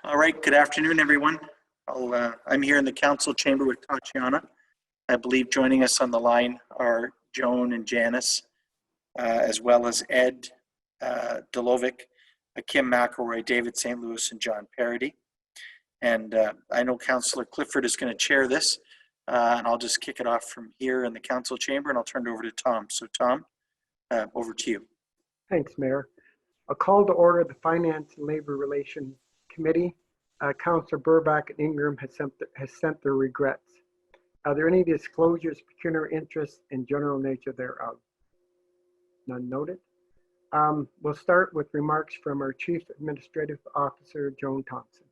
All right, good afternoon, everyone. I'm here in the council chamber with Tatiana. I believe joining us on the line are Joan and Janice, as well as Ed Delovic, Kim McElroy, David St. Louis, and John Parody. And I know Councillor Clifford is going to chair this, and I'll just kick it off from here in the council chamber, and I'll turn it over to Tom. So Tom, over to you. Thanks, Mayor. A call to order the Finance and Labor Relations Committee. Councillor Burbach and Ingram has sent their regrets. Are there any disclosures, pecuniary interest, and general nature thereof? None noted. We'll start with remarks from our Chief Administrative Officer, Joan Thompson.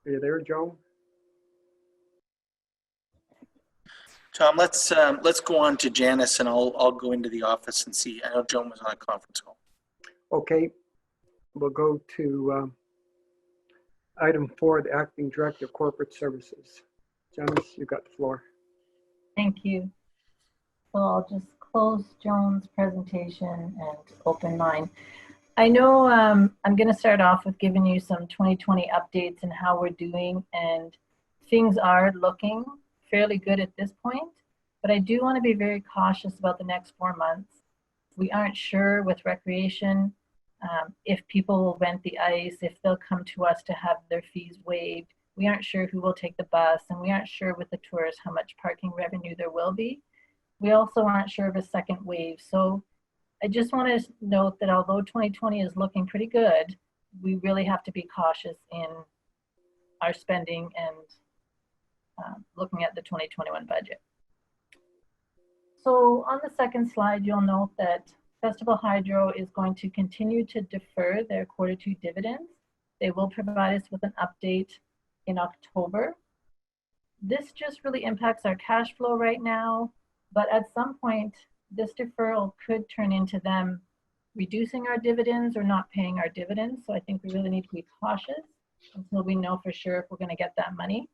Are you there, Joan? Tom, let's go on to Janice, and I'll go into the office and see. I know Joan was on a conference call. Okay, we'll go to item 4, the Acting Director of Corporate Services. Janice, you got the floor. Thank you. So I'll just close Joan's presentation and open mine. I know I'm going to start off with giving you some 2020 updates and how we're doing, and things are looking fairly good at this point, but I do want to be very cautious about the next 4 months. We aren't sure with recreation if people will rent the ice, if they'll come to us to have their fees waived. We aren't sure who will take the bus, and we aren't sure with the tourists how much parking revenue there will be. We also aren't sure of a second wave. So I just want to note that although 2020 is looking pretty good, we really have to be cautious in our spending and looking at the 2021 budget. So on the second slide, you'll note that Festival Hydro is going to continue to defer their Q2 dividends. They will provide us with an update in October. This just really impacts our cash flow right now, but at some point, this deferral could turn into them reducing our dividends or not paying our dividends. So I think we really need to be cautious until we know for sure if we're going to get that money.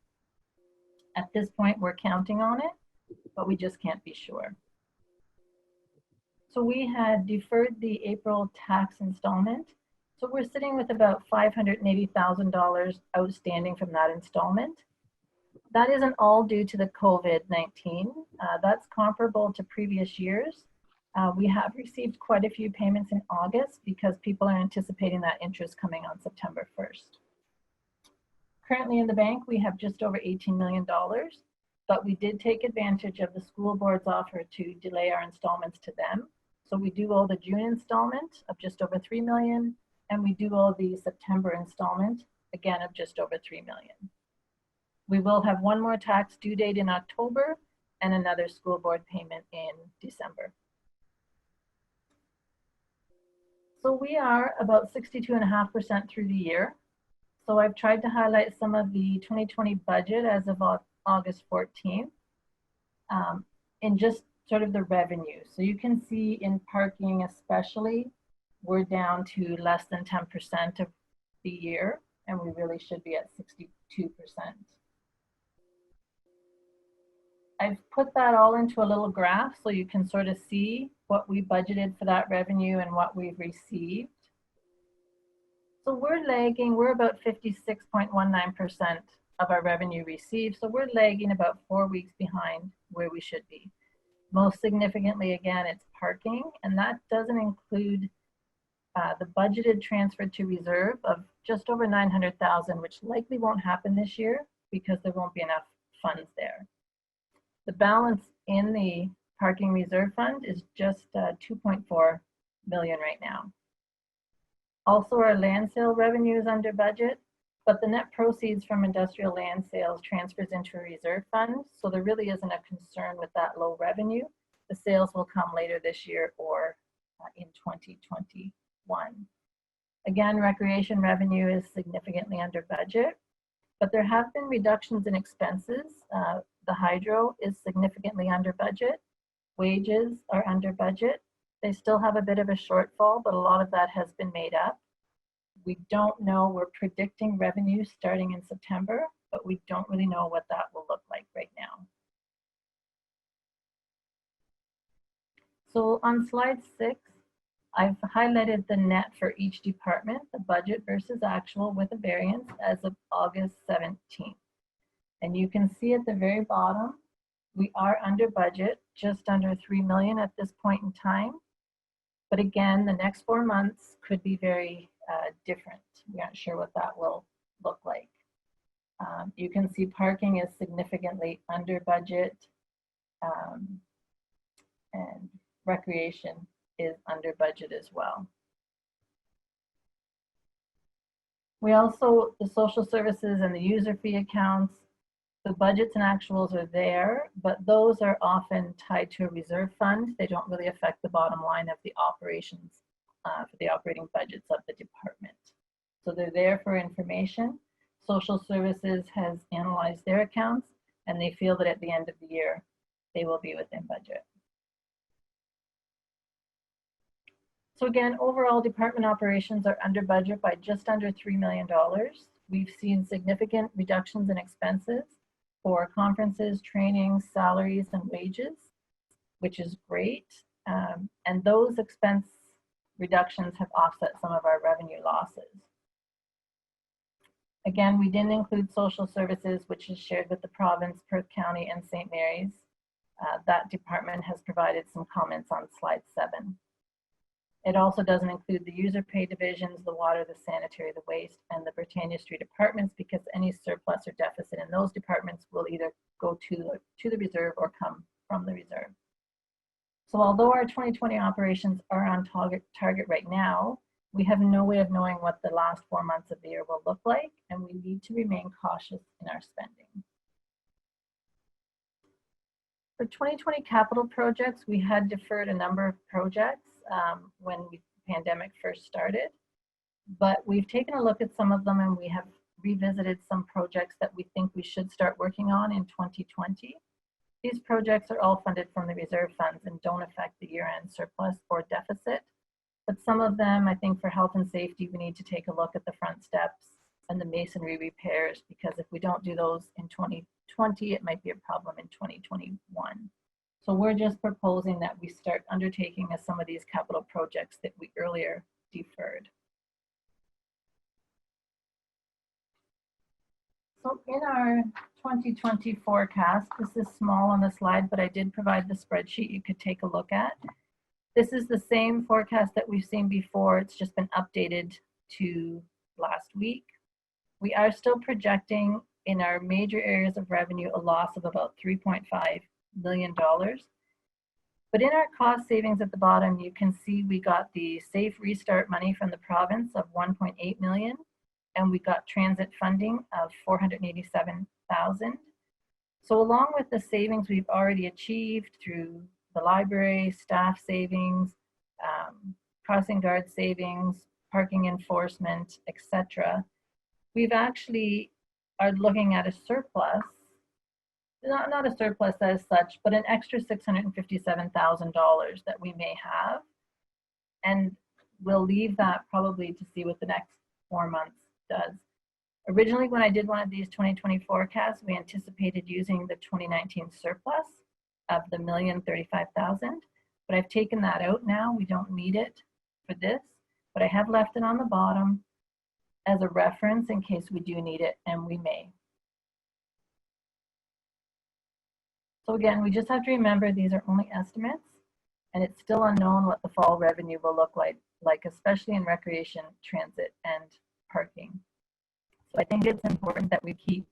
At this point, we're counting on it, but we just can't be sure. So we had deferred the April tax installment. So we're sitting with about $580,000 outstanding from that installment. That isn't all due to the COVID-19. That's comparable to previous years. We have received quite a few payments in August because people are anticipating that interest coming on September 1st. Currently in the bank, we have just over $18 million, but we did take advantage of the school board's offer to delay our installments to them. So we do owe the June installment of just over $3 million, and we do owe the September installment, again, of just over $3 million. We will have one more tax due date in October and another school board payment in December. So we are about 62.5% through the year. So I've tried to highlight some of the 2020 budget as of August 14th in just sort of the revenue. So you can see in parking especially, we're down to less than 10% of the year, and we really should be at 62%. I've put that all into a little graph so you can sort of see what we budgeted for that revenue and what we've received. So we're lagging, we're about 56.19% of our revenue received. So we're lagging about 4 weeks behind where we should be. Most significantly, again, it's parking, and that doesn't include the budgeted transfer to reserve of just over $900,000, which likely won't happen this year because there won't be enough funds there. The balance in the parking reserve fund is just 2.4 million right now. Also, our land sale revenue is under budget, but the net proceeds from industrial land sales transfers into a reserve fund, so there really isn't a concern with that low revenue. The sales will come later this year or in 2021. Again, recreation revenue is significantly under budget, but there have been reductions in expenses. The hydro is significantly under budget. Wages are under budget. They still have a bit of a shortfall, but a lot of that has been made up. We don't know, we're predicting revenue starting in September, but we don't really know what that will look So on slide 6, I've highlighted the net for each department, the budget versus actual with a variance as of August 17th. And you can see at the very bottom, we are under budget, just under 3 million at this point in time. But again, the next 4 months could be very different. We aren't sure what that will look like. You can see parking is significantly under budget, and recreation is under budget as well. We also, the social services and the user fee accounts, the budgets and actuals are there, but those are often tied to a reserve fund. They don't really affect the bottom line of the operations for the operating budgets of the department. So they're there for information. Social services has analyzed their accounts and they feel that at the end of the year, they will be within budget. So again, overall department operations are under budget by just under $3 million. We've seen significant reductions in expenses for conferences, trainings, salaries, and wages, which is great. And those expense reductions have offset some of our revenue losses. Again, we didn't include social services, which is shared with the province, Perth County, and St. Mary's. That department has provided some comments on slide 7. It also doesn't include the user pay divisions, the water, the sanitary, the waste, and the Britannia Street departments, because any surplus or deficit in those departments will either go to the reserve or come from the reserve. So although our 2020 operations are on target right now, we have no way of knowing what the last 4 months of the year will look like, and we need to remain cautious in our spending. For 2020 capital projects, we had deferred a number of projects when the pandemic first started, but we've taken a look at some of them and we have revisited some projects that we think we should start working on in 2020. These projects are all funded from the reserve funds and don't affect the year-end surplus or deficit, but some of them, I think for health and safety, we need to take a look at the front steps and the masonry repairs, because if we don't do those in 2020, it might be a problem in 2021. So we're just proposing that we start undertaking some of these capital projects that we earlier deferred. So in our 2020 forecast, this is small on the slide, but I did provide the spreadsheet you could take a look at. This is the same forecast that we've seen before. It's just been updated to last week. We are still projecting in our major areas of revenue a loss of about $3.5 million. But in our cost savings at the bottom, you can see we got the safe restart money from the province of 1.8 million, and we got transit funding of 487,000. So along with the savings we've already achieved through the library, staff savings, crossing guard savings, parking enforcement, etc., we've actually are looking at a surplus, not a surplus as such, but an extra $657,000 that we may have. And we'll leave that probably to see what the next 4 months does. Originally, when I did one of these 2020 forecasts, we anticipated using the 2019 surplus of the $1,035,000, but I've taken that out now. We don't need it for this, but I have left it on the bottom as a reference in case we do need it, and we may. So again, we just have to remember these are only estimates, and it's still unknown what the fall revenue will look like especially in recreation, transit, and parking. So I think it's important that we keep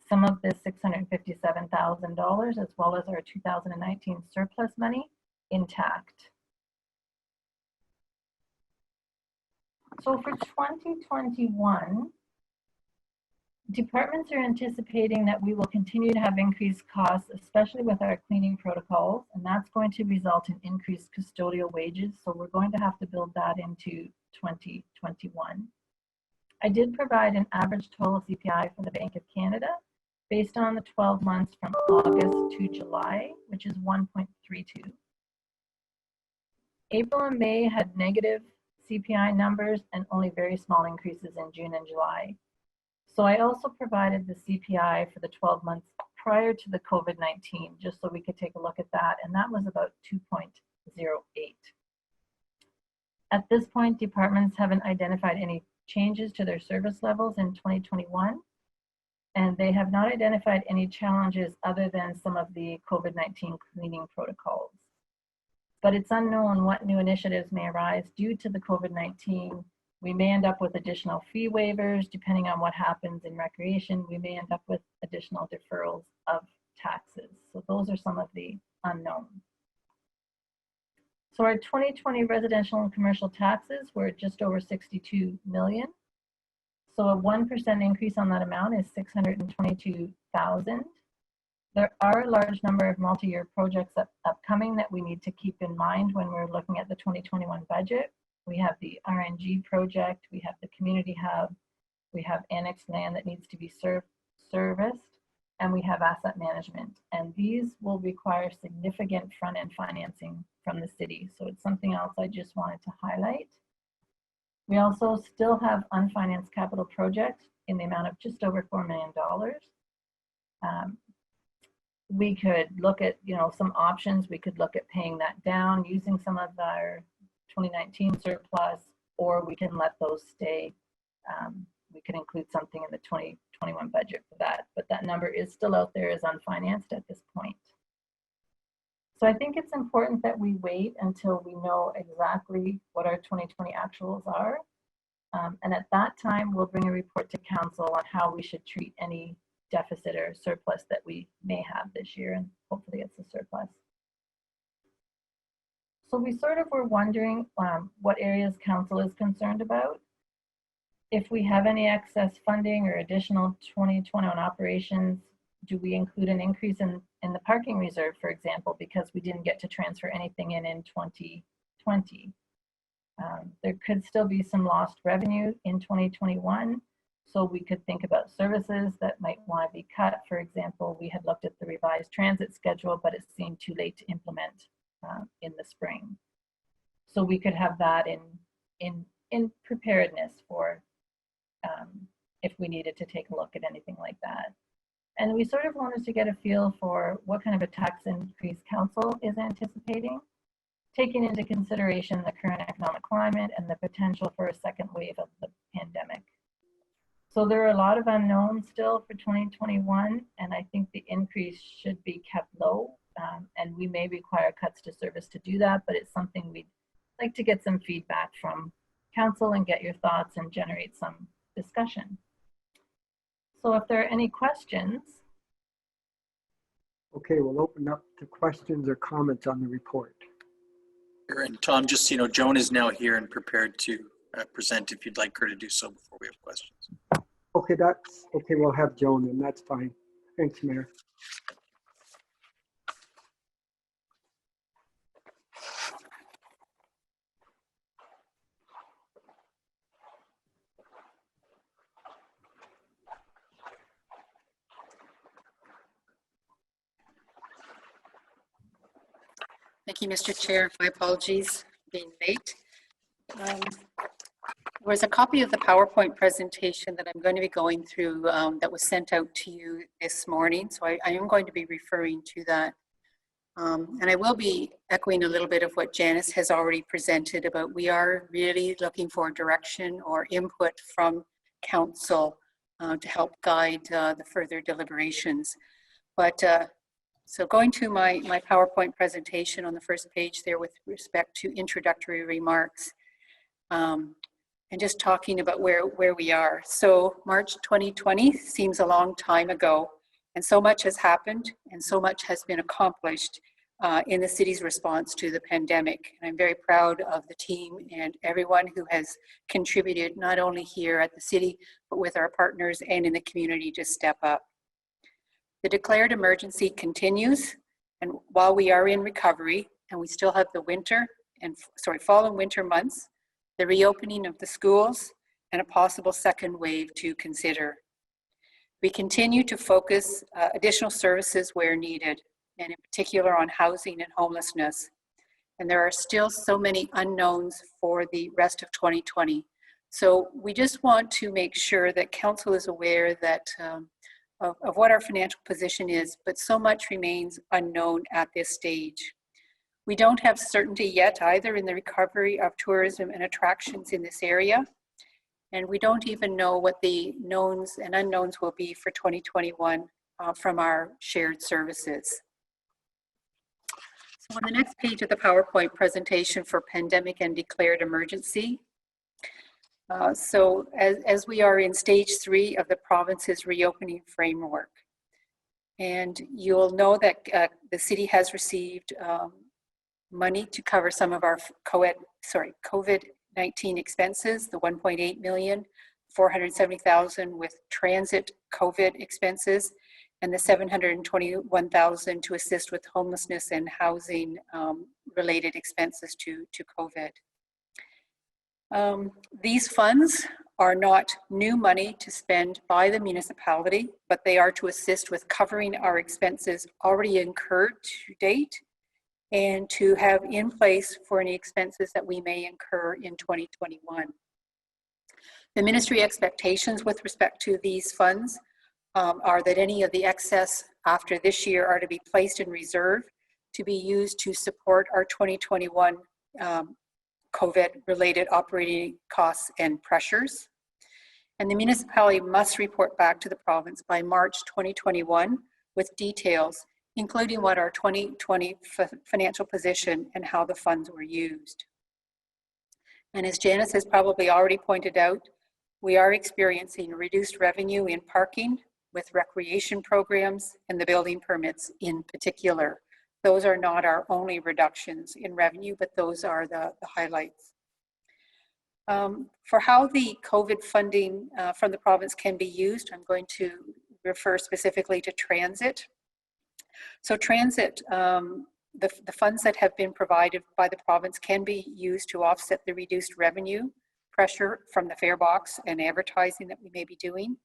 some of this $657,000 as well as our 2019 surplus money intact. So for 2021, departments are anticipating that we will continue to have increased costs, especially with our cleaning protocols, and that's going to result in increased custodial wages. So we're going to have to build that into 2021. I did provide an average total CPI from the Bank of Canada based on the 12 months from August to July, which is 1.32. April and May had negative CPI numbers and only very small increases in June and July. So I also provided the CPI for the 12 months prior to the COVID-19, just so we could take a look at that, and that was about 2.9%. At this point, departments haven't identified any changes to their service levels in 2021, and they have not identified any challenges other than some of the COVID-19 cleaning protocols. But it's unknown what new initiatives may arise due to the COVID-19. We may end up with additional fee waivers, depending on what happens in recreation. We may end up with additional deferrals of taxes. So those are some of the unknowns. So our 2020 residential and commercial taxes were just over 62 million. So a 1% increase on that amount is 622,000. There are a large number of multi-year projects upcoming that we need to keep in mind when we're looking at the 2021 budget. We have the RNG project, we have the community hub, we have annexed land that needs to be serviced, and we have asset management. And these will require significant front-end financing from the city. So it's something else I just wanted to highlight. We also still have unfinanced capital projects in the amount of just over $4 million. We could look at, some options. We could look at paying that down using some of our 2019 surplus, or we can let those stay. We could include something in the 2021 budget for that, but that number is still out there as unfinanced at this point. So I think it's important that we wait until we know exactly what our 2020 actuals are. And at that time, we'll bring a report to council on how we should treat any deficit or surplus that we may have this year, and hopefully it's a surplus. So we sort of were wondering what areas council is concerned about. If we have any excess funding or additional 2021 operations, do we include an increase in the parking reserve, for example, because we didn't get to transfer anything in 2020? There could still be some lost revenue in 2021. So we could think about services that might want to be cut. For example, we had looked at the revised transit schedule, but it seemed too late to implement in the spring. So we could have that in preparedness for if we needed to take a look at anything like that. And we sort of wanted to get a feel for what kind of a tax increase council is anticipating, taking into consideration the current economic climate and the potential for a second wave of the pandemic. So there are a lot of unknowns still for 2021, and I think the increase should be kept low, and we may require cuts to service to do that, but it's something we'd like to get some feedback from council and get your thoughts and generate some discussion. So if there are any questions. Okay, we'll open up to questions or comments on the report. And Tom, just, Joan is now here and prepared to present if you'd like her to do so before we have questions. Okay, that's okay. We'll have Joan, and that's fine. Thanks, Mayor. Thank you, Mr. Chair. My apologies for being late. There was a copy of the PowerPoint presentation that I'm going to be going through that was sent out to you this morning. So I am going to be referring to that. And I will be echoing a little bit of what Janice has already presented about we are really looking for direction or input from council to help guide the further deliberations. But so going to my PowerPoint presentation on the first page there with respect to introductory remarks. And just talking about where we are. So March 2020 seems a long time ago, and so much has happened and so much has been accomplished in the city's response to the pandemic. And I'm very proud of the team and everyone who has contributed, not only here at the city, but with our partners and in the community to step up. The declared emergency continues, and while we are in recovery and we still have the fall and winter months, the reopening of the schools, and a possible second wave to consider. We continue to focus additional services where needed, and in particular on housing and homelessness. And there are still so many unknowns for the rest of 2020. So we just want to make sure that council is aware that of what our financial position is, but so much remains unknown at this stage. We don't have certainty yet either in the recovery of tourism and attractions in this area. And we don't even know what the knowns and unknowns will be for 2021 from our shared services. So on the next page of the PowerPoint presentation for pandemic and declared emergency. So as we are in stage 3 of the province's reopening framework, and you'll know that the city has received money to cover some of our COVID-19 expenses, the 1.8 million, 470,000 with transit COVID expenses, and the 721,000 to assist with homelessness and housing related expenses to COVID. These funds are not new money to spend by the municipality, but they are to assist with covering our expenses already incurred to date and to have in place for any expenses that we may incur in 2021. The ministry expectations with respect to these funds are that any of the excess after this year are to be placed in reserve to be used to support our 2021 COVID-related operating costs and pressures. And the municipality must report back to the province by March 2021 with details, including what our 2020 financial position and how the funds were used. And as Janice has probably already pointed out, we are experiencing reduced revenue in parking with recreation programs and the building permits in particular. Those are not our only reductions in revenue, but those are the highlights. For how the COVID funding from the province can be used, I'm going to refer specifically to transit. So transit, the funds that have been provided by the province can be used to offset the reduced revenue pressure from the fare box and advertising that we may be doing,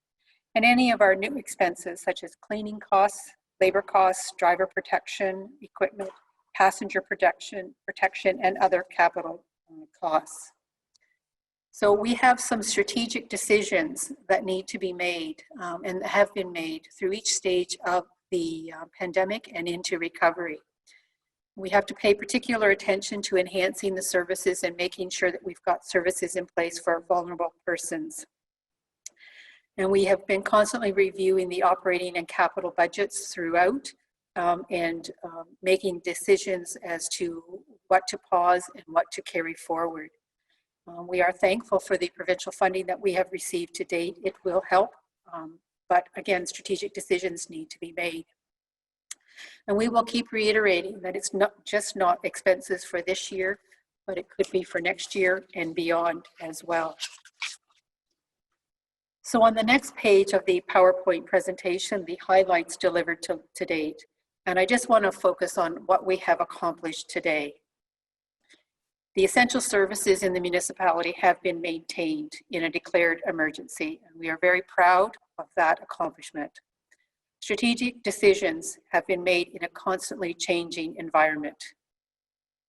and any of our new expenses such as cleaning costs, labor costs, driver protection, equipment, passenger protection, and other capital costs. So we have some strategic decisions that need to be made and have been made through each stage of the pandemic and into recovery. We have to pay particular attention to enhancing the services and making sure that we've got services in place for vulnerable persons. And we have been constantly reviewing the operating and capital budgets throughout and making decisions as to what to pause and what to carry forward. We are thankful for the provincial funding that we have received to date. It will help, but again, strategic decisions need to be made. And we will keep reiterating that it's not expenses for this year, but it could be for next year and beyond as well. So on the next page of the PowerPoint presentation, the highlights delivered to date. And I just want to focus on what we have accomplished today. The essential services in the municipality have been maintained in a declared emergency, and we are very proud of that accomplishment. Strategic decisions have been made in a constantly changing environment.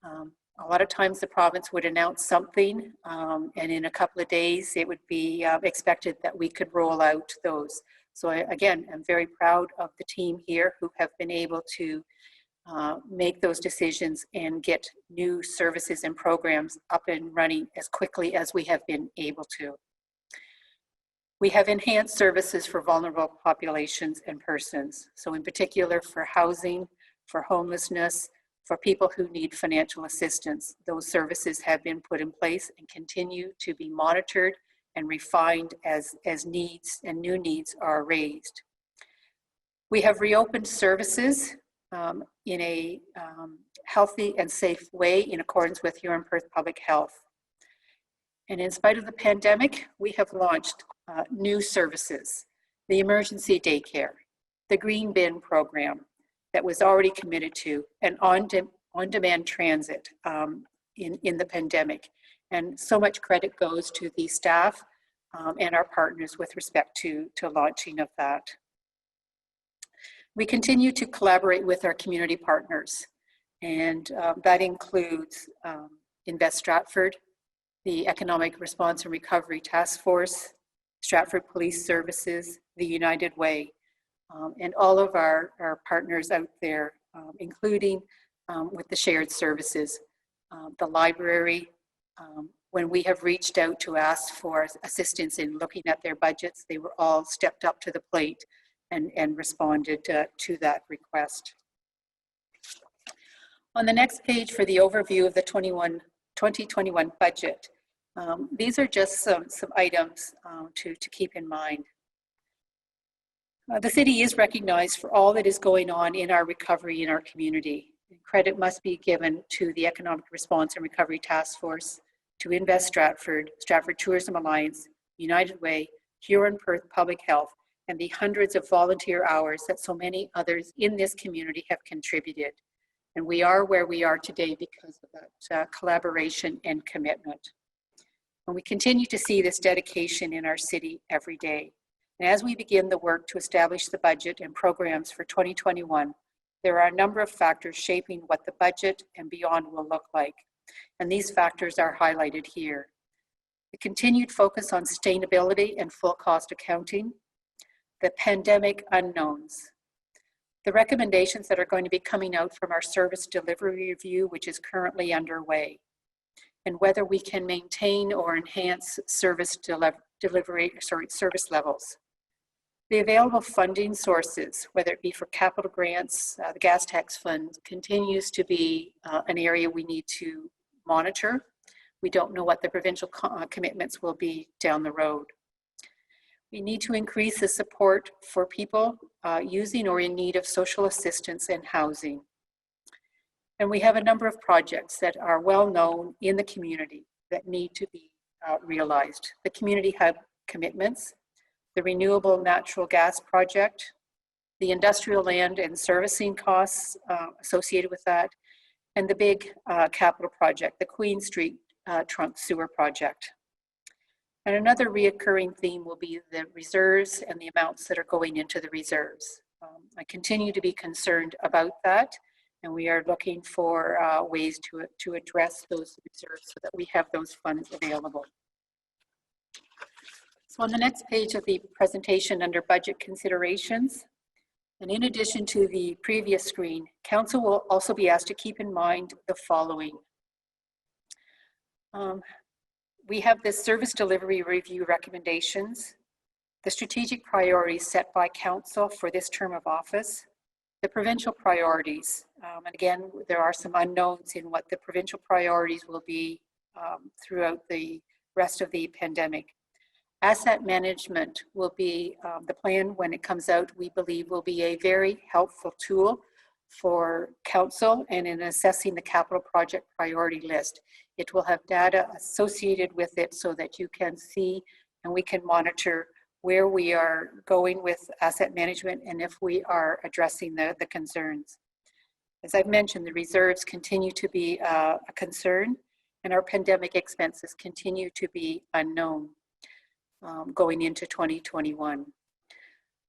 A lot of times the province would announce something and in a couple of days it would be expected that we could roll out those. So again, I'm very proud of the team here who have been able to make those decisions and get new services and programs up and running as quickly as we have been able to. We have enhanced services for vulnerable populations and persons. So in particular for housing, for homelessness, for people who need financial assistance. Those services have been put in place and continue to be monitored and refined as needs and new needs are raised. We have reopened services in a healthy and safe way in accordance with Huron-Perth Public Health. And in spite of the pandemic, we have launched new services, the emergency daycare, the green bin program that was already committed to, and on-demand transit in the pandemic. And so much credit goes to the staff and our partners with respect to launching of that. We continue to collaborate with our community partners, and that includes Invest Stratford, the Economic Response and Recovery Task Force, Stratford Police Services, the United Way, and all of our partners out there, including with the shared services. The library, when we have reached out to ask for assistance in looking at their budgets, they were all stepped up to the plate and responded to that request. On the next page for the overview of the 2021 budget, these are just some items to keep in mind. The city is recognized for all that is going on in our recovery in our community. Credit must be given to the Economic Response and Recovery Task Force, to Invest Stratford, Stratford Tourism Alliance, United Way, Huron-Perth Public Health, and the hundreds of volunteer hours that so many others in this community have contributed. And we are where we are today because of that collaboration and commitment. And we continue to see this dedication in our city every day. And as we begin the work to establish the budget and programs for 2021, there are a number of factors shaping what the budget and beyond will look like. And these factors are highlighted here. The continued focus on sustainability and full cost accounting, the pandemic unknowns, the recommendations that are going to be coming out from our service delivery review, which is currently underway, and whether we can maintain or enhance service levels. The available funding sources, whether it be for capital grants, the gas tax fund, continues to be an area we need to monitor. We don't know what the provincial commitments will be down the road. We need to increase the support for people using or in need of social assistance and housing. And we have a number of projects that are well known in the community that need to be realized. The community hub commitments, the renewable natural gas project, the industrial land and servicing costs associated with that, and the big capital project, the Queen Street trunk sewer project. And another reoccurring theme will be the reserves and the amounts that are going into the reserves. I continue to be concerned about that, and we are looking for ways to address those reserves so that we have those funds available. So on the next page of the presentation under budget considerations, and in addition to the previous screen, Council will also be asked to keep in mind the following. We have the service delivery review recommendations, the strategic priorities set by Council for this term of office, the provincial priorities, and again, there are some unknowns in what the provincial priorities will be throughout the rest of the pandemic. Asset management will be the plan when it comes out, we believe will be a very helpful tool for Council and in assessing the capital project priority list. It will have data associated with it so that you can see and we can monitor where we are going with asset management and if we are addressing the concerns. As I've mentioned, the reserves continue to be a concern and our pandemic expenses continue to be unknown going into 2021.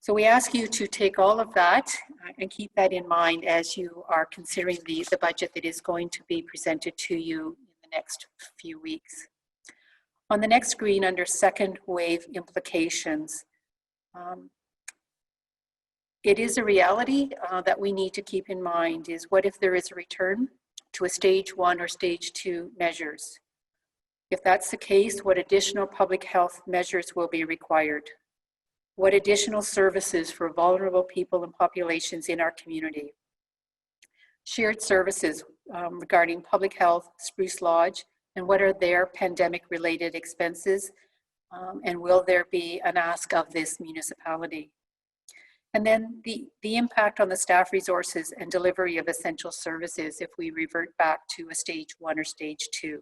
So we ask you to take all of that and keep that in mind as you are considering the budget that is going to be presented to you in the next few weeks. On the next screen under second wave implications, it is a reality that we need to keep in mind is what if there is a return to a stage 1 or stage 2 measures? If that's the case, what additional public health measures will be required? What additional services for vulnerable people and populations in our community? Shared services regarding public health, Spruce Lodge, and what are their pandemic-related expenses? And will there be an ask of this municipality? And then the impact on the staff resources and delivery of essential services if we revert back to a stage 1 or stage 2.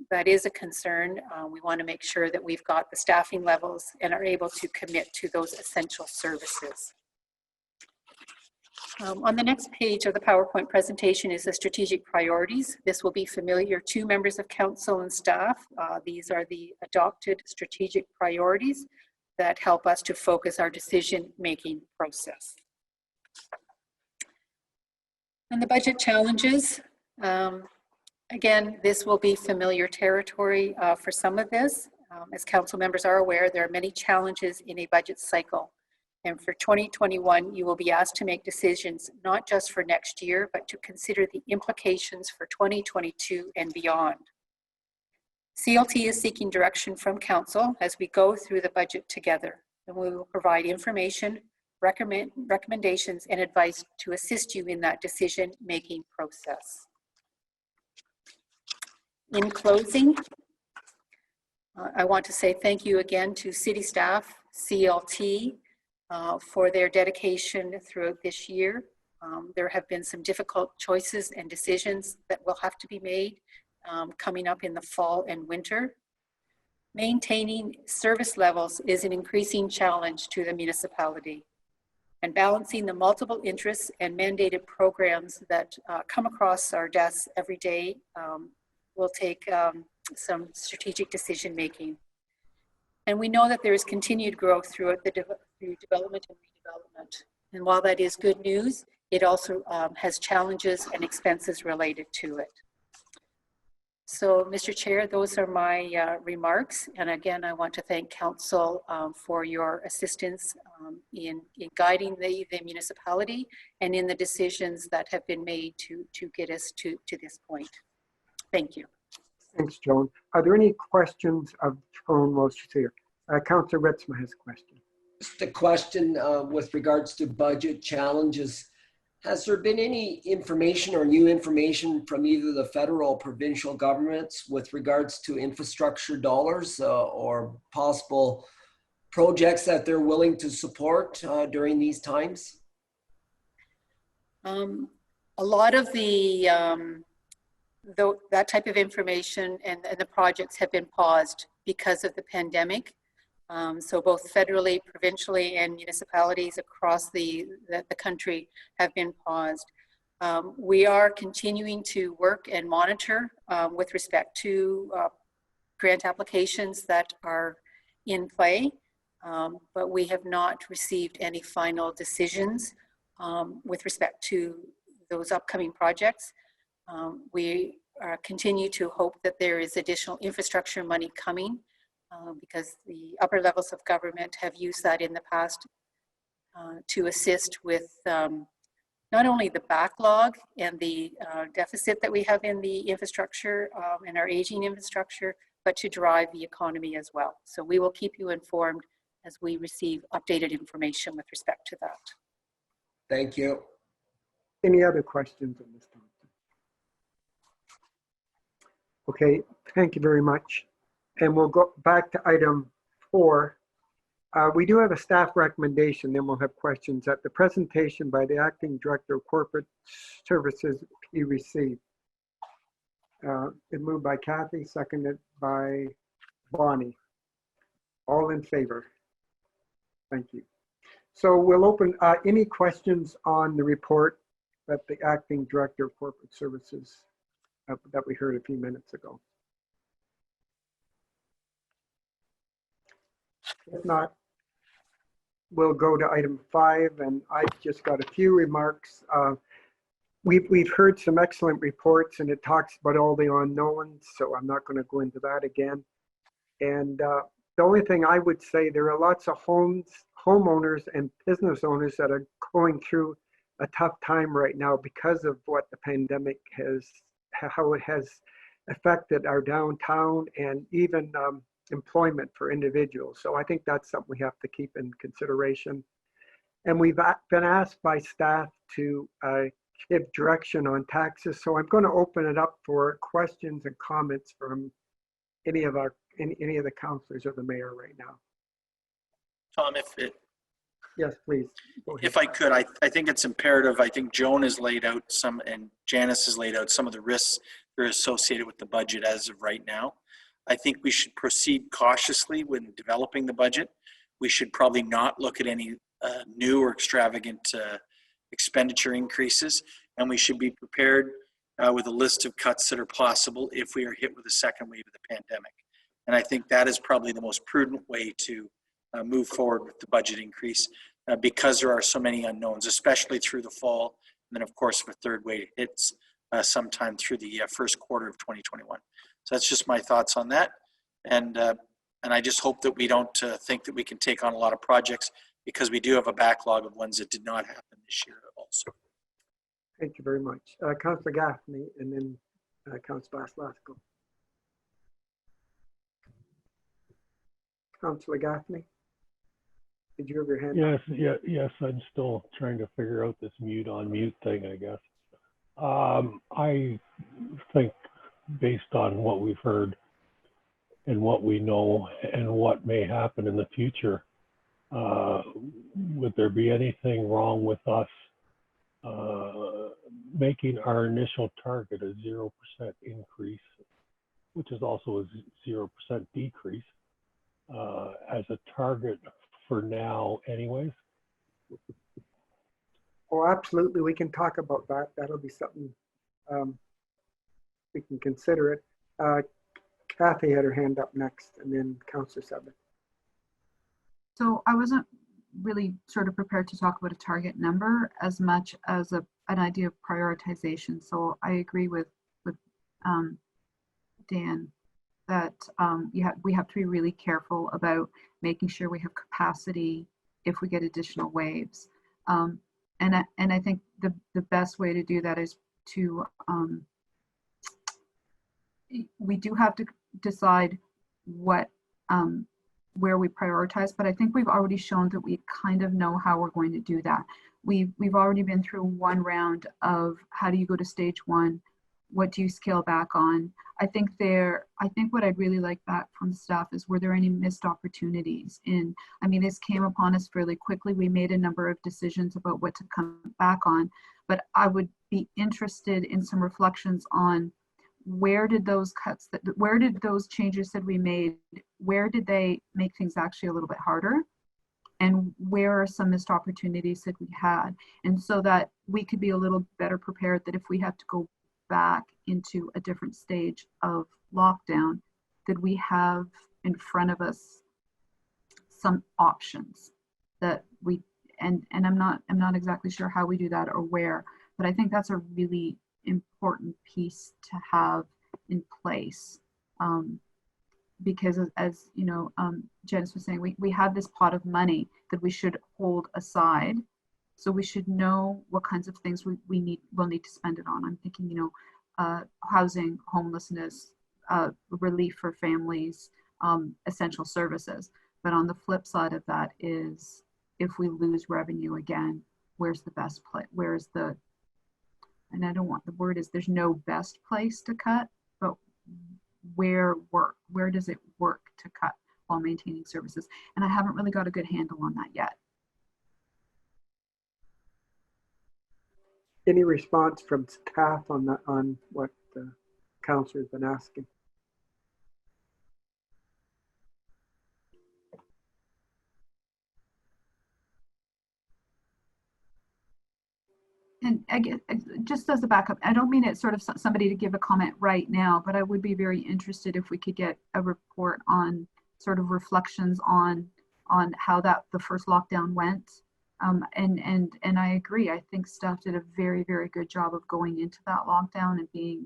That is a concern. We want to make sure that we've got the staffing levels and are able to commit to those essential services. On the next page of the PowerPoint presentation is the strategic priorities. This will be familiar to members of Council and staff. These are the adopted strategic priorities that help us to focus our decision-making process. And the budget challenges. Again, this will be familiar territory for some of this. As Council members are aware, there are many challenges in a budget cycle. And for 2021, you will be asked to make decisions not just for next year, but to consider the implications for 2022 and beyond. CLT is seeking direction from Council as we go through the budget together, and we will provide information, recommendations, and advice to assist you in that decision-making process. In closing, I want to say thank you again to City staff, CLT, for their dedication throughout this year. There have been some difficult choices and decisions that will have to be made coming up in the fall and winter. Maintaining service levels is an increasing challenge to the municipality, and balancing the multiple interests and mandated programs that come across our desks every day will take some strategic decision making. And we know that there is continued growth through development and redevelopment. And while that is good news, it also has challenges and expenses related to it. So, Mr. Chair, those are my remarks. And again, I want to thank Council for your assistance in guiding the municipality and in the decisions that have been made to get us to this point. Thank you. Thanks, Joan. Are there any questions of Joan while she's here? Councillor Ritzma has a question. Just a question with regards to budget challenges. Has there been any information or new information from either the federal or provincial governments with regards to infrastructure dollars or possible projects that they're willing to support during these times? A lot of that type of information and the projects have been paused because of the pandemic. So both federally, provincially, and municipalities across the country have been paused. We are continuing to work and monitor with respect to grant applications that are in play, but we have not received any final decisions with respect to those upcoming projects. We continue to hope that there is additional infrastructure money coming because the upper levels of government have used that in the past to assist with not only the backlog and the deficit that we have in the infrastructure and our aging infrastructure, but to drive the economy as well. So we will keep you informed as we receive updated information with respect to that. Thank you. Any other questions on this topic? Okay, thank you very much. And we'll go back to item 4. We do have a staff recommendation, then we'll have questions. That the presentation by the Acting Director of Corporate Services be received. It moved by Kathy, seconded by Bonnie. All in favor? Thank you. So we'll open any questions on the report that the Acting Director of Corporate Services that we heard a few minutes ago. If not, we'll go to item 5, and I've just got a few remarks. We've heard some excellent reports, and it talks about all the unknowns, so I'm not going to go into that again. And the only thing I would say, there are lots of homeowners and business owners that are going through a tough time right now because of what the pandemic how it has affected our downtown and even employment for individuals. So I think that's something we have to keep in consideration. And we've been asked by staff to give direction on taxes. So I'm going to open it up for questions and comments from any of the councillors or the mayor right now. Tom, Yes, please. if I could, I think it's imperative. I think Joan has laid out some, and Janice has laid out some of the risks that are associated with the budget as of right now. I think we should proceed cautiously when developing the budget. We should probably not look at any new or extravagant expenditure increases, and we should be prepared with a list of cuts that are possible if we are hit with a second wave of the pandemic. And I think that is probably the most prudent way to move forward with the budget increase because there are so many unknowns, especially through the fall. And then of course, if a third wave hits sometime through the first quarter of 2021. So that's just my thoughts on that. And I just hope that we don't think that we can take on a lot of projects because we do have a backlog of ones that did not happen this year also. Thank you very much. Councillor Gaffney and then Councillor Baslasko. Councillor Gaffney, did you have your hand up? Yes, I'm still trying to figure out this mute on mute thing, I guess. I think based on what we've heard and what we know and what may happen in the future, would there be anything wrong with us making our initial target a 0% increase, which is also a 0% decrease, as a target for now anyways? Oh, absolutely. We can talk about that. That'll be something we can consider it. Kathy had her hand up next, and then Councillor Seven. So I wasn't really sort of prepared to talk about a target number as much as an idea of prioritization. So I agree with Dan that we have to be really careful about making sure we have capacity if we get additional waves. And I think the best way to do that is to we do have to decide what where we prioritize, but I think we've already shown that we kind of know how we're going to do that. We've already been through one round of how do you go to stage one, what do you scale back on. I think what I'd really like back from staff is, were there any missed opportunities in, I mean, this came upon us fairly quickly. We made a number of decisions about what to come back on, but I would be interested in some reflections on where did those cuts, where did those changes that we made, where did they make things actually a little bit harder? And where are some missed opportunities that we had? And so that we could be a little better prepared that if we have to go back into a different stage of lockdown, that we have in front of us some options that we, and I'm not exactly sure how we do that or where, but I think that's a really important piece to have in place, because as you know, Janice was saying, we have this pot of money that we should hold aside, so we should know what kinds of things we'll need to spend it on. I'm thinking, you know, housing, homelessness, relief for families, essential services. But on the flip side of that is, if we lose revenue again, where's the best place? Where's the, and I don't want the word is, there's no best place to cut, but where does it work to cut while maintaining services? And I haven't really got a good handle on that yet. Any response from staff on that, on what the councillor's been asking? And again, just as a backup, I don't mean it's sort of somebody to give a comment right now, but I would be very interested if we could get a report on sort of reflections on how the first lockdown went. And I agree. I think staff did a very, very good job of going into that lockdown and being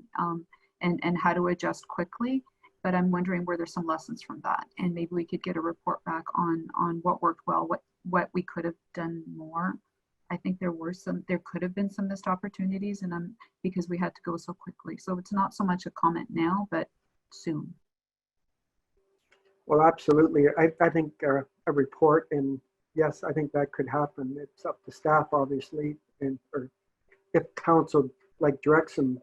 and how to adjust quickly. But I'm wondering where there's some lessons from that, and maybe we could get a report back on what worked well, what we could have done more. I think there could have been some missed opportunities, and because we had to go so quickly. So it's not so much a comment now, but soon. Well, absolutely. I think a report, and yes, I think that could happen. It's up to staff, obviously, and or if council directs them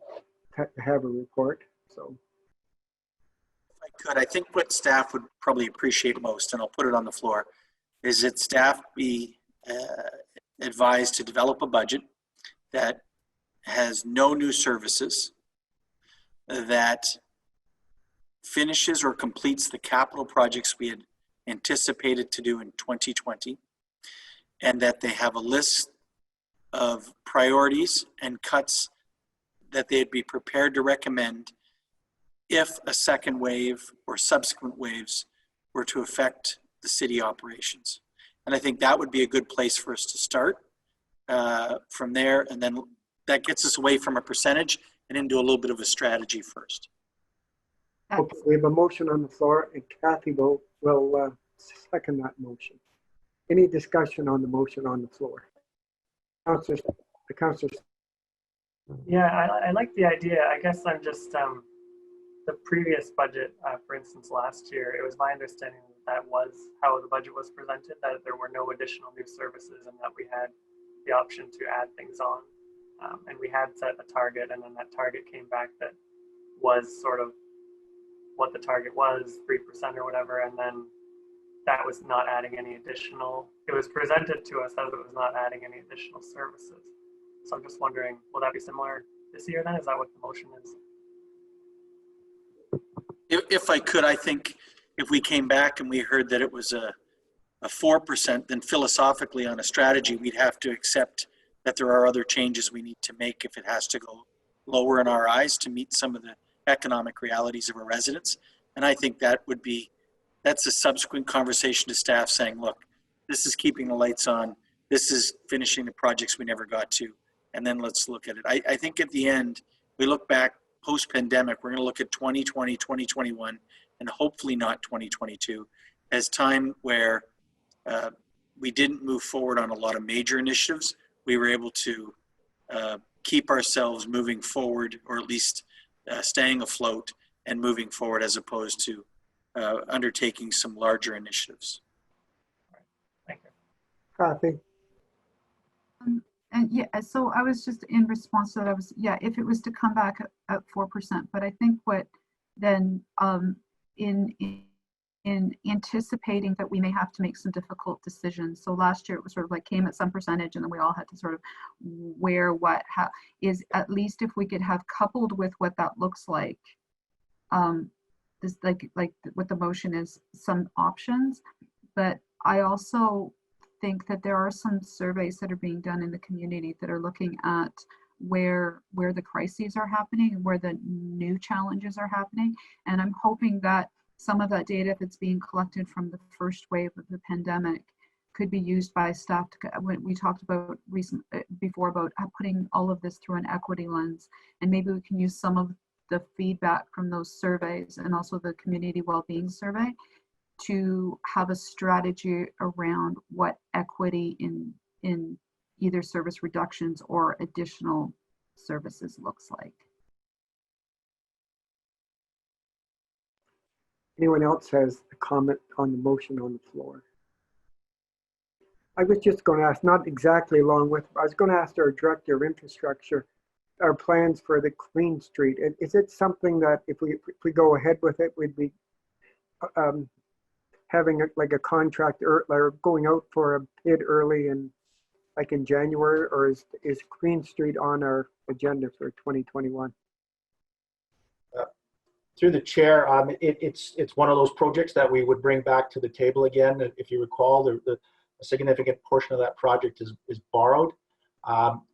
to have a report. So If I could, I think what staff would probably appreciate most, and I'll put it on the floor, is that staff be advised to develop a budget that has no new services, that finishes or completes the capital projects we had anticipated to do in 2020, and that they have a list of priorities and cuts that they'd be prepared to recommend if a second wave or subsequent waves were to affect the city operations. And I think that would be a good place for us to start from there. And then that gets us away from a percentage and into a little bit of a strategy first. okay, we have a motion on the floor, and Kathy will second that motion. Any discussion on the motion on the floor? Councillor, the councillor. Yeah, I like the idea. I guess I'm just, the previous budget, for instance, last year, it was my understanding that was how the budget was presented, that there were no additional new services and that we had the option to add things on. And we had set a target, and then that target came back that was sort of what the target was, 3% or whatever, and then that was not adding any additional, it was presented to us as it was not adding any additional services. So I'm just wondering, will that be similar this year then? Is that what the motion is? If I could, I think if we came back and we heard that it was a 4%, then philosophically on a strategy, we'd have to accept that there are other changes we need to make if it has to go lower in our eyes to meet some of the economic realities of our residents. And I think that would be, that's a subsequent conversation to staff saying, look, this is keeping the lights on, this is finishing the projects we never got to, and then let's look at it. I think at the end, we look back post-pandemic, we're going to look at 2020, 2021, and hopefully not 2022 as time where we didn't move forward on a lot of major initiatives. We were able to keep ourselves moving forward, or at least staying afloat and moving forward, as opposed to undertaking some larger initiatives. Thank you. Kathy. And yeah, so I was just in response to that, I was, yeah, if it was to come back at 4%, but I think what then in anticipating that we may have to make some difficult decisions. So last year it was sort of like came at some percentage and then we all had to sort of where, what, how, is at least if we could have coupled with what that looks like, this like what the motion is, some options. But I also think that there are some surveys that are being done in the community that are looking at where the crises are happening and where the new challenges are happening. And I'm hoping that some of that data, if it's being collected from the first wave of the pandemic, could be used by staff to, when we talked about before about putting all of this through an equity lens, and maybe we can use some of the feedback from those surveys and also the community well-being survey to have a strategy around what equity in either service reductions or additional services looks like. Anyone else has a comment on the motion on the floor? I was just going to ask, not exactly along with, I was going to ask our director of infrastructure, our plans for the Queen Street. Is it something that if we go ahead with it, we'd be having like a contract or going out for a bid early in like in January, or is Queen Street on our agenda for 2021? Through the chair, it's one of those projects that we would bring back to the table again. If you recall, a significant portion of that project is borrowed.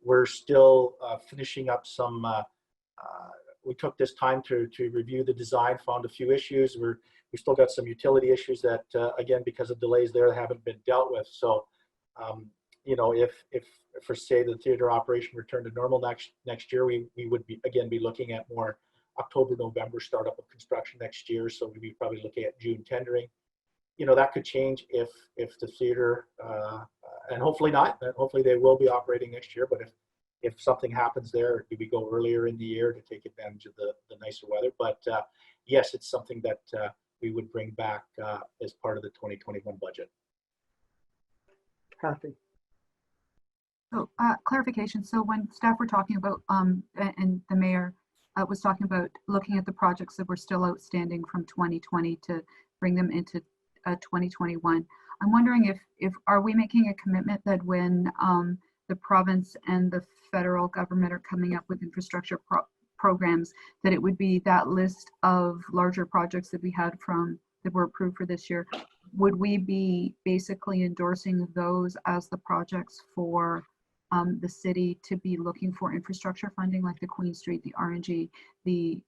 We're still finishing up some, we took this time to review the design, found a few issues. We still got some utility issues that, again, because of delays there, haven't been dealt with. So, you know, if for say the theater operation returned to normal next year, we would be looking at more October, November startup of construction next year. So we'd be probably looking at June tendering. You know, that could change if the theater, and hopefully not, hopefully they will be operating next year, but if something happens there, maybe go earlier in the year to take advantage of the nicer weather. But yes, it's something that we would bring back as part of the 2021 budget. Kathy. So clarification, so when staff were talking about, and the mayor was talking about looking at the projects that were still outstanding from 2020 to bring them into 2021, I'm wondering if are we making a commitment that when the province and the federal government are coming up with infrastructure programs, that it would be that list of larger projects that we had that were approved for this year, would we be basically endorsing those as the projects for the city to be looking for infrastructure funding, like the Queen Street, the RNG, the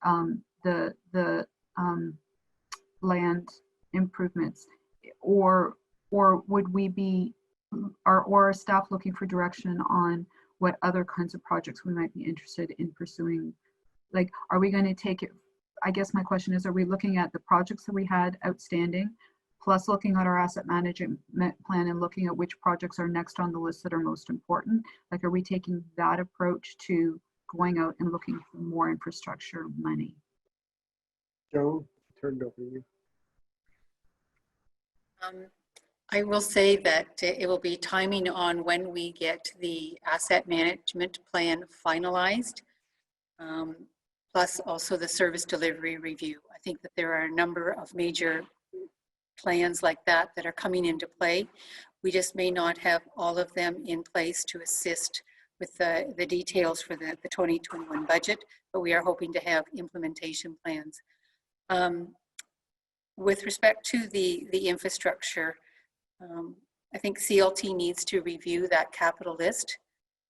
land improvements, or would we be, or are staff looking for direction on what other kinds of projects we might be interested in pursuing? Like, are we going to take it? I guess my question is, are we looking at the projects that we had outstanding plus looking at our asset management plan and looking at which projects are next on the list that are most important. Like, are we taking that approach to going out and looking for more infrastructure money? Joan, turned over to you. I will say that it will be timing on when we get the asset management plan finalized, plus also the service delivery review. I think that there are a number of major plans like that that are coming into play. We just may not have all of them in place to assist with the details for the 2021 budget, but we are hoping to have implementation plans. With respect to the infrastructure, I think CLT needs to review that capital list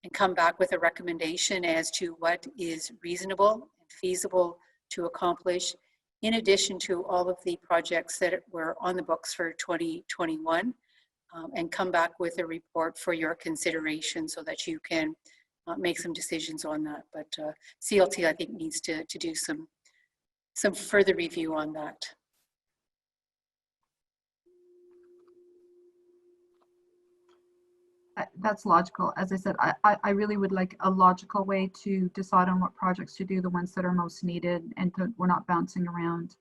and come back with a recommendation as to what is reasonable and feasible to accomplish, in addition to all of the projects that were on the books for 2021, and come back with a report for your consideration so that you can make some decisions on that. But CLT, I think, needs to do some further review on that. That's logical. As I said, I really would like a logical way to decide on what projects to do, the ones that are most needed, and we're not bouncing around,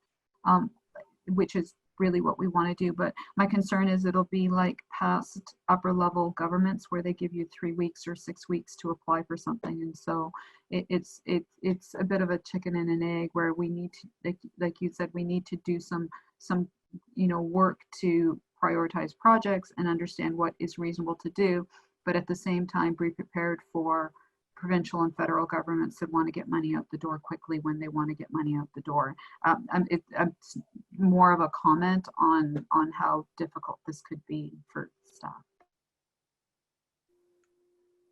which is really what we want to do. But my concern is it'll be like past upper level governments where they give you 3 weeks or 6 weeks to apply for something. And so it's a bit of a chicken and an egg where we need to, like you said, we need to do some work to prioritize projects and understand what is reasonable to do, but at the same time be prepared for provincial and federal governments that want to get money out the door quickly when they want to get money out the door. It's more of a comment on how difficult this could be for staff.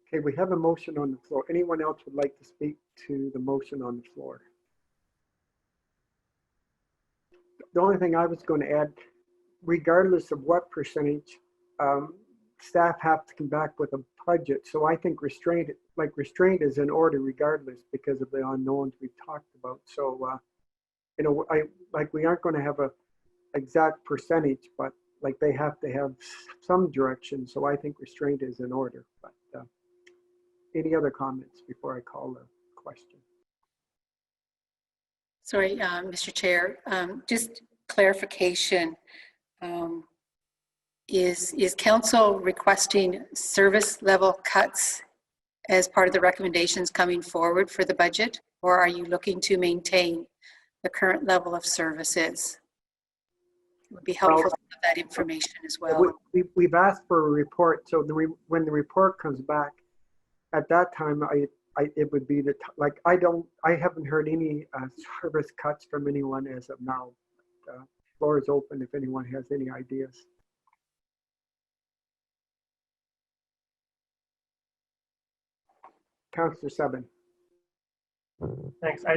Okay, we have a motion on the floor. Anyone else would like to speak to the motion on the floor? The only thing I was going to add, regardless of what percentage, staff have to come back with a budget. So I think restraint is in order regardless because of the unknowns we've talked about. So, we aren't going to have a exact percentage, but like they have to have some direction. So I think restraint is in order. But any other comments before I call the question? Sorry, Mr. Chair, just clarification. Is council requesting service level cuts as part of the recommendations coming forward for the budget, or are you looking to maintain the current level of services? It would be helpful to have that information as well. We've asked for a report, so when the report comes back, at that time, it would be I haven't heard any service cuts from anyone as of now. Floor is open if anyone has any ideas. Councillor Seven. Thanks. I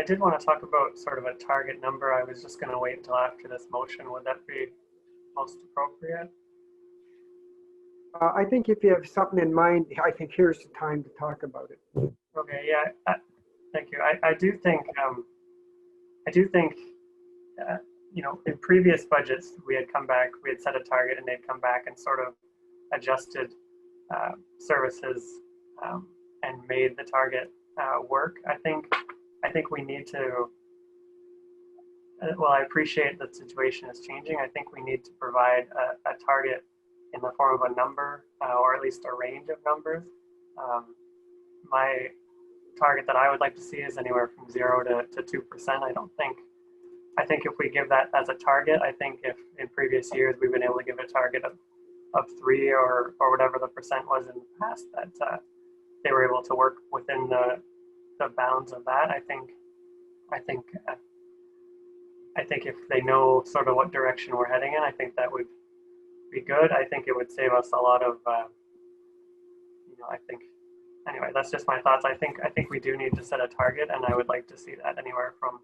did want to talk about sort of a target number. I was just going to wait until after this motion. Would that be most appropriate? I think if you have something in mind, I think here's the time to talk about it. Okay. Yeah. Thank you. I do think. In previous budgets, we had set a target, and they'd come back and sort of adjusted services and made the target work. I think we need to. Well, I appreciate that the situation is changing. I think we need to provide a target in the form of a number, or at least a range of numbers. My target that I would like to see is anywhere from 0 to 2%. I think if we give that as a target, I think if in previous years we've been able to give a target of 3 or whatever the percent was in the past, that they were able to work within the bounds of that. I think if they know sort of what direction we're heading in, I think that would be good. I think it would save us a lot of, anyway, that's just my thoughts. I think we do need to set a target, and I would like to see that anywhere from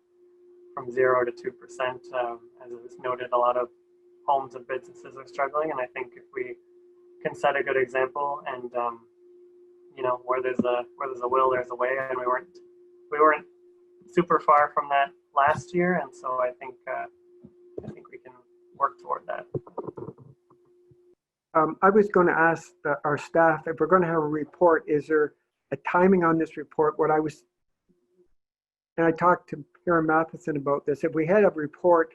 0 to 2%. As it was noted, a lot of homes and businesses are struggling, and I think if we can set a good example, and where there's a will, there's a way, and we weren't super far from that last year, and so I think we can work toward that. I was going to ask our staff, if we're going to have a report, is there a timing on this report? And I talked to Karen Matheson about this. If we had a report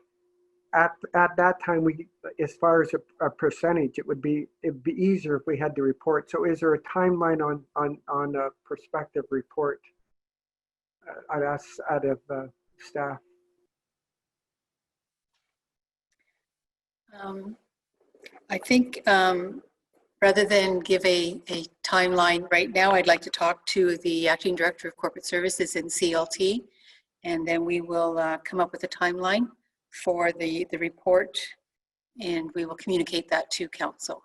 at that time, as far as a percentage, it'd be easier if we had the report. So is there a timeline on a prospective report? I'd ask out of staff. I think rather than give a timeline right now, I'd like to talk to the Acting Director of Corporate Services in CLT, and then we will come up with a timeline for the report, and we will communicate that to Council.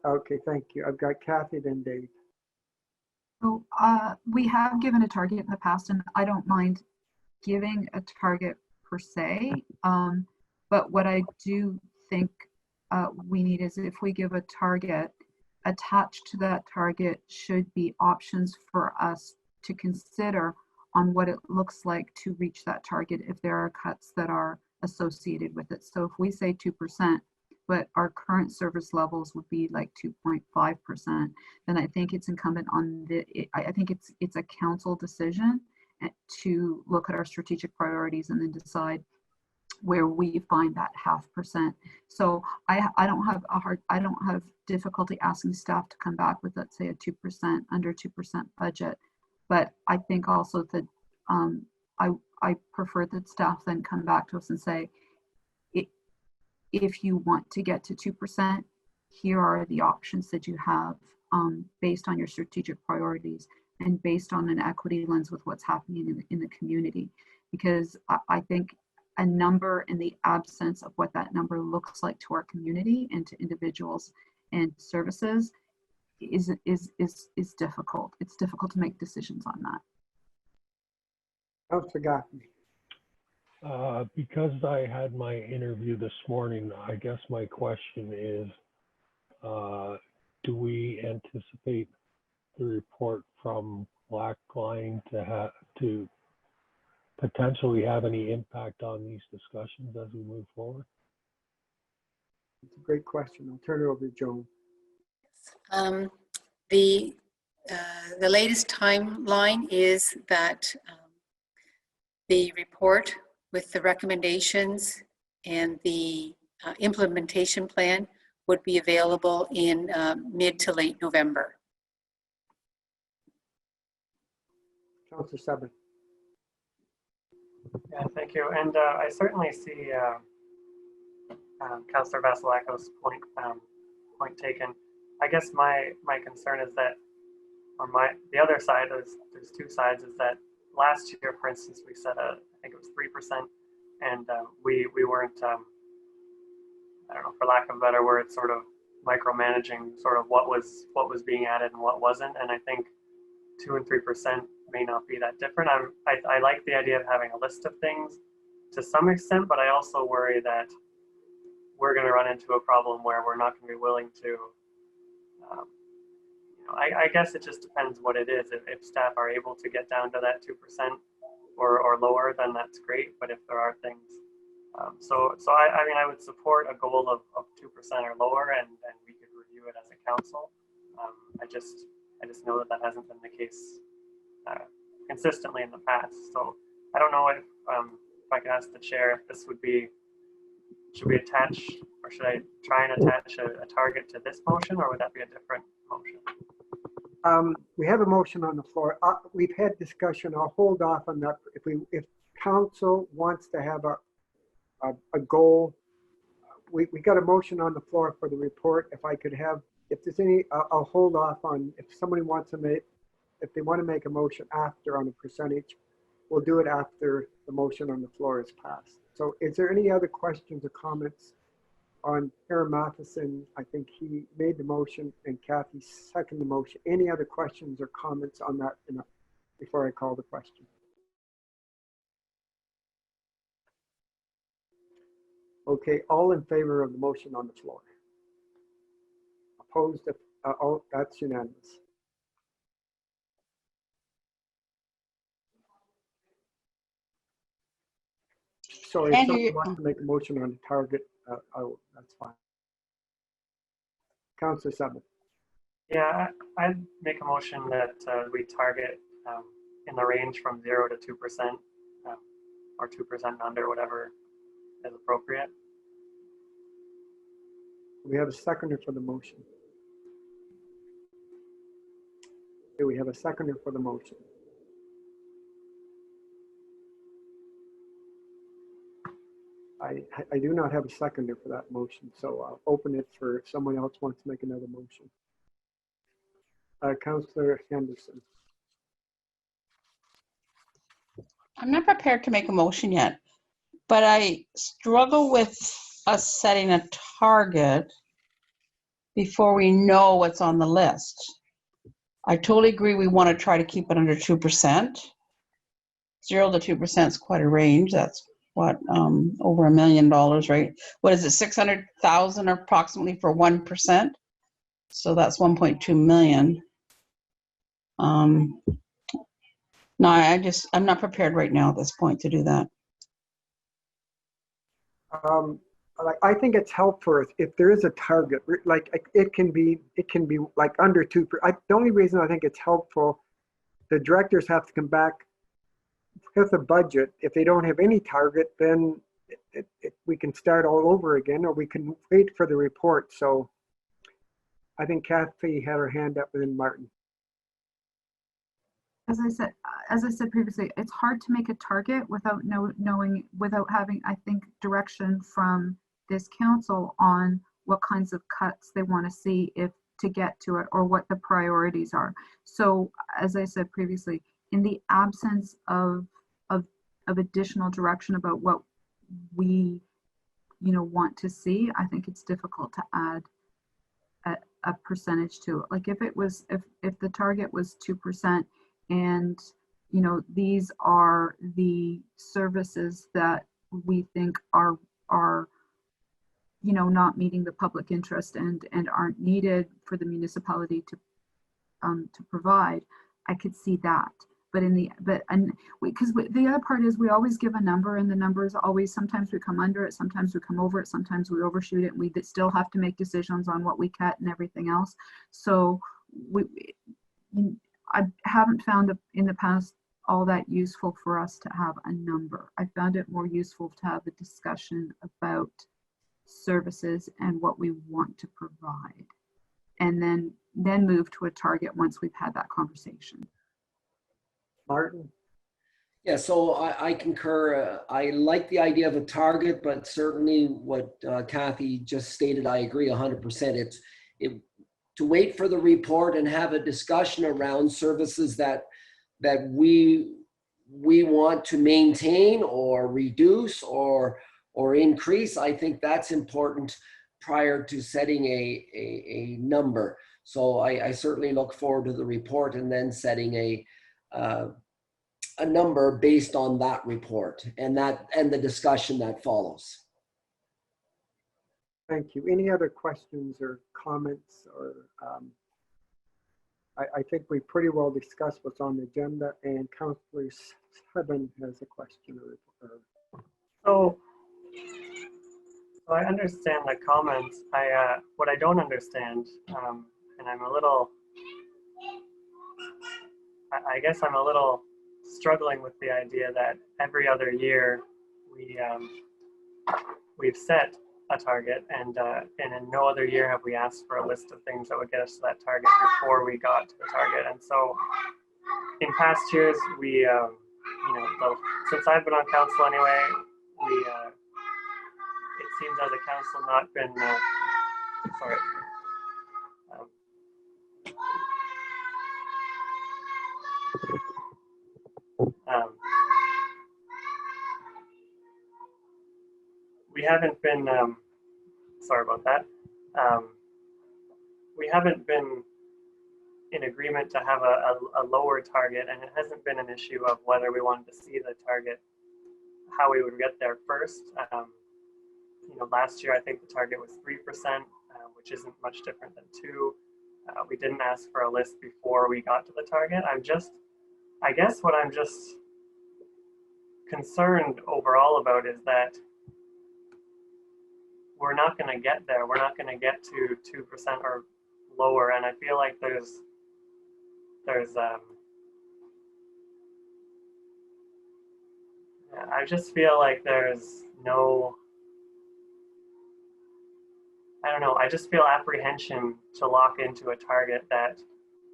Okay, thank you. I've got Kathy, then Dave. So we have given a target in the past, and I don't mind giving a target per se. But what I do think we need is, if we give a target, attached to that target should be options for us to consider on what it looks like to reach that target if there are cuts that are associated with it. So if we say 2%, but our current service levels would be like 2.5%, then I think it's incumbent on I think it's a council decision to look at our strategic priorities and then decide where we find that 0.5%. So I don't have difficulty asking staff to come back with, let's say, a 2%, under 2% budget. But I think also that I prefer that staff then come back to us and say, if you want to get to 2%, here are the options that you have based on your strategic priorities and based on an equity lens with what's happening in the community. Because I think a number in the absence of what that number looks like to our community and to individuals and services is difficult. It's difficult to make decisions on that. I've forgotten. Because I had my interview this morning, I guess my question is, do we anticipate the report from Blackline to potentially have any impact on these discussions as we move forward? It's a great question. I'll turn it over to Joan. The latest timeline is that the report with the recommendations and the implementation plan would be available in mid to late November. Councillor Seven. Yeah, thank you. And I certainly see Councillor Vasilakos' point taken. I guess my concern is that on the other side, there's two sides, is that last year, for instance, we set I think it was 3%, and we weren't, I don't know, for lack of a better word, sort of micromanaging sort of what was being added and what wasn't. And I think 2 and 3% may not be that different. I like the idea of having a list of things to some extent, but I also worry that we're going to run into a problem where we're not going to be willing to. I guess it just depends what it is. If staff are able to get down to that 2% or lower, then that's great. But if there are things, so I mean, I would support a goal of 2% or lower, and we could review it as a council. I just know that hasn't been the case consistently in the past. So I don't know if I could ask the chair if this would be, should we attach, or should I try and attach a target to this motion, or would that be a different motion? We have a motion on the floor. We've had discussion. I'll hold off on that. If council wants to have a goal, we got a motion on the floor for the report. If I could have, if there's any, I'll hold off on, if somebody wants to make, if they want to make a motion after on a percentage, we'll do it after the motion on the floor is passed. So is there any other questions or comments on Aaron Matheson? I think he made the motion and Kathy seconded the motion. Any other questions or comments on that before I call the question? Okay, all in favor of the motion on the floor? Opposed? Oh, that's unanimous. So if Can't hear someone you. wants to make a motion on the target, that's fine. Councillor Summit. Yeah, I'd make a motion that we target in the range from 0 to 2%, or 2% under, whatever is appropriate. We have a seconder for the motion. Do we have a seconder for the motion? I do not have a seconder for that motion, so I'll open it for if someone else wants to make another motion. Councillor Henderson. I'm not prepared to make a motion yet, but I struggle with us setting a target before we know what's on the list. I totally agree we want to try to keep it under 2%. 0 to 2% is quite a range. That's what, over $1 million, right? What is it, 600,000 approximately for 1%? So that's 1.2 million. No, I'm not prepared right now at this point to do that. I think it's helpful if there is a target, like it can be like under 2%. The only reason I think it's helpful, the directors have to come back with a budget. If they don't have any target, then we can start all over again, or we can wait for the report. So I think Kathy had her hand up, and then Martin. As I said previously, it's hard to make a target without knowing, without having, I think, direction from this council on what kinds of cuts they want to see to get to it, or what the priorities are. So, as I said previously, in the absence of additional direction about what we, want to see, I think it's difficult to add a percentage to it. Like if the target was 2%, and these are the services that we think are not meeting the public interest and aren't needed for the municipality to provide, I could see that. But because the other part is we always give a number, and the numbers always, sometimes we come under it, sometimes we come over it, sometimes we overshoot it, and we still have to make decisions on what we cut and everything else. So I haven't found in the past all that useful for us to have a number. I found it more useful to have a discussion about services and what we want to provide, and then move to a target once we've had that conversation. Martin? Yeah, so I concur. I like the idea of a target, but certainly what Kathy just stated, I agree 100%. To wait for the report and have a discussion around services that we want to maintain or reduce or increase. I think that's important prior to setting a number. So I certainly look forward to the report and then setting a number based on that report and the discussion that follows. Thank you. Any other questions or comments? Or I think we pretty well discussed what's on the agenda, and Councillor Sutton has a question. So I understand the comments. What I don't understand, and I'm a little, I guess I'm a little struggling with the idea that every other year we've set a target, and in no other year have we asked for a list of things that would get us to that target before we got to the target. And so in past years, we, since I've been on council anyway, it seems as a council not been, sorry. We haven't been, sorry about that. We haven't been in agreement to have a lower target, and it hasn't been an issue of whether we wanted to see the target, how we would get there first. Last year I think the target was 3%, which isn't much different than 2. We didn't ask for a list before we got to the target. I guess what I'm just concerned overall about is that we're not going to get there. We're not going to get to 2% or lower. And I feel like there's I just feel like there's no, I don't know, I just feel apprehension to lock into a target that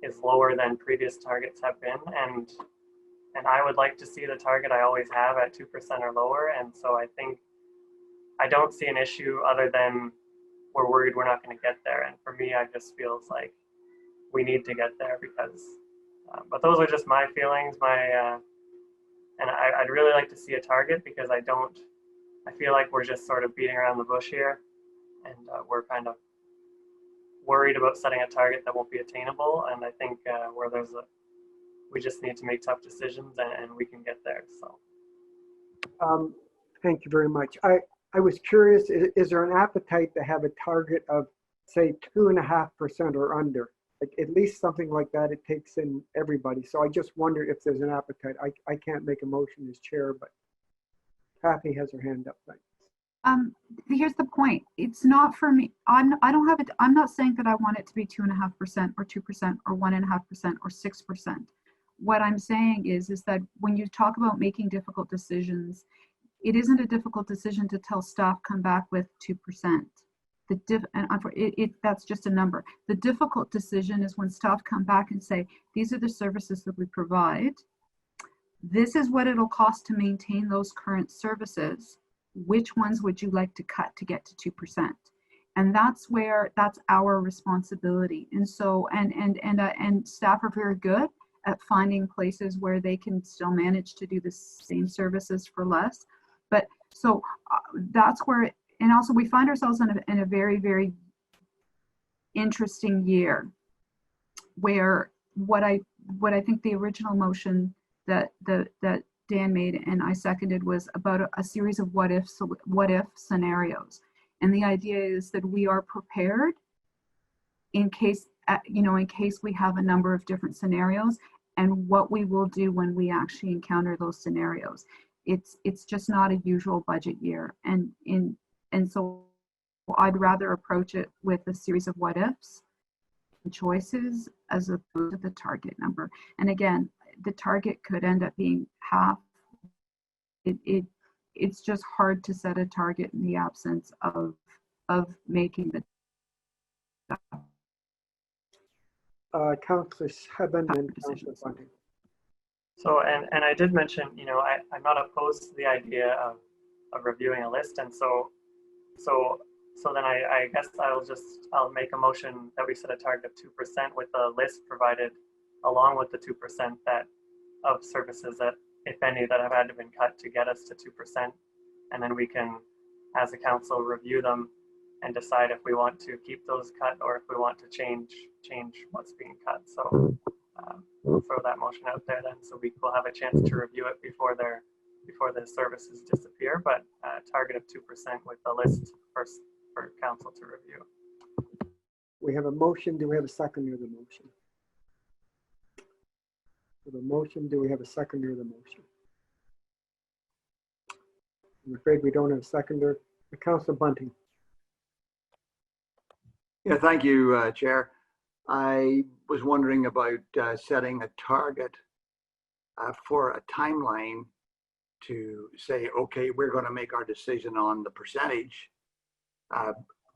is lower than previous targets have been. And I would like to see the target I always have at 2% or lower. And so I think I don't see an issue other than we're worried we're not going to get there. And for me, I just feels like we need to get there because, but those are just my feelings, and I'd really like to see a target because I feel like we're just sort of beating around the bush here, and we're kind of worried about setting a target that won't be attainable. And I think where we just need to make tough decisions and we can get there, so. Thank you very much. I was curious, is there an appetite to have a target of, say, 2.5% or under? Like at least something like that, it takes in everybody. So I just wonder if there's an appetite. I can't make a motion as chair, but Kathy has her hand up. Thanks. Here's the point. It's not for me. I'm not saying that I want it to be 2.5% or 2% or 1.5% or 6%. What I'm saying is that when you talk about making difficult decisions, it isn't a difficult decision to tell staff come back with 2%. That's just a number. The difficult decision is when staff come back and say, these are the services that we provide. This is what it'll cost to maintain those current services. Which ones would you like to cut to get to 2%? And that's our responsibility. And so, and staff are very good at finding places where they can still manage to do the same services for less. But so that's where, and also we find ourselves in a very, very interesting year where what I think the original motion that Dan made and I seconded was about a series of what if scenarios. And the idea is that we are prepared in case we have a number of different scenarios and what we will do when we actually encounter those scenarios. It's just not a usual budget year. And so I'd rather approach it with a series of what ifs and choices as opposed to the target number. And again, the target could end up being half. It's just hard to set a target in the absence of making the Councillor Hebben and Councillor Bunting. So, and I did mention, I'm not opposed to the idea of reviewing a list. And so then I guess I'll make a motion that we set a target of 2% with a list provided along with the 2% of services that, if any, that have had to been cut to get us to 2%. And then we can, as a council, review them and decide if we want to keep those cut or if we want to change what's being cut. So we'll throw that motion out there then, so we will have a chance to review it before the services disappear. But target of 2% with the list for council to review. We have a motion. Do we have a seconder of the motion? We have a motion. Do we have a seconder of the motion? I'm afraid we don't have a seconder. Councillor Bunting. Yeah, thank you, Chair. I was wondering about setting a target for a timeline to say, okay, we're going to make our decision on the percentage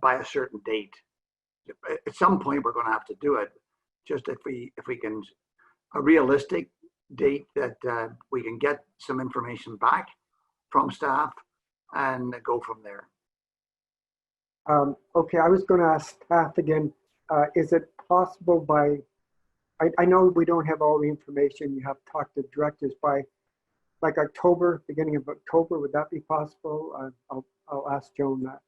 by a certain date. At some point, we're going to have to do it. Just if we can, a realistic date that we can get some information back from staff and go from there. Okay, I was going to ask staff again, is it possible by, I know we don't have all the information, you have to talk to directors by like October, beginning of October, would that be possible? I'll ask Joan that.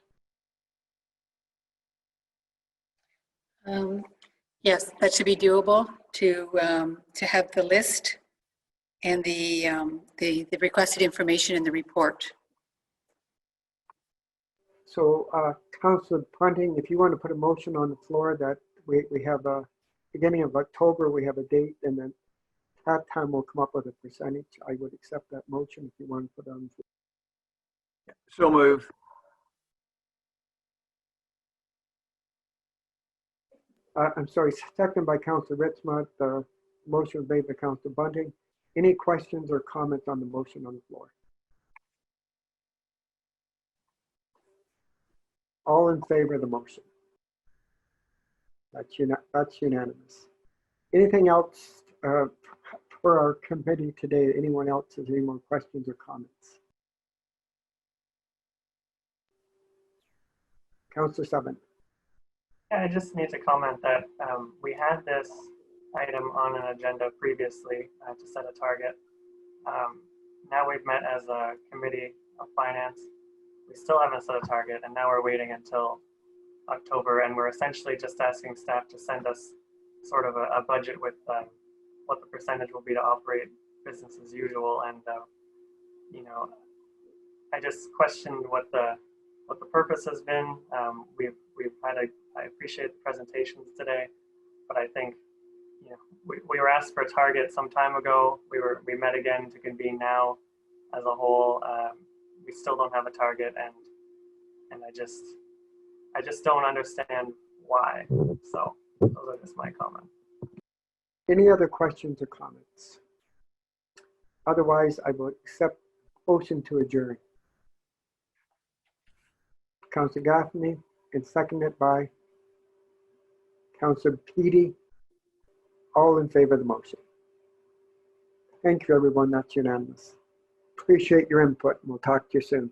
Yes, that should be doable to have the list and the requested information in the report. So Councillor Bunting, if you want to put a motion on the floor that we have a beginning of October, we have a date, and then that time we'll come up with a percentage. I would accept that motion if you want to put on. So moved. I'm sorry, second by Councillor Ritzmont. The motion was made by Councillor Bunting. Any questions or comments on the motion on the floor? All in favor of the motion? That's unanimous. Anything else for our committee today? Anyone else has any more questions or comments? Councillor Sutton. Yeah, I just need to comment that we had this item on an agenda previously to set a target. Now we've met as a committee of finance. We still haven't set a target, and now we're waiting until October, and we're essentially just asking staff to send us sort of a budget with what the percentage will be to operate business as usual. And you know, I just questioned what the purpose has been. We've had I appreciate the presentations today, but I think, you know, we were asked for a target some time ago. We met again to convene now as a whole. We still don't have a target, and I just don't understand why. So those are just my comments. Any other questions or comments? Otherwise, I will accept motion to adjourn. Councillor Gaffney, and seconded by Councillor Petey. All in favor of the motion. Thank you, everyone. That's unanimous. Appreciate your input, and we'll talk to you soon.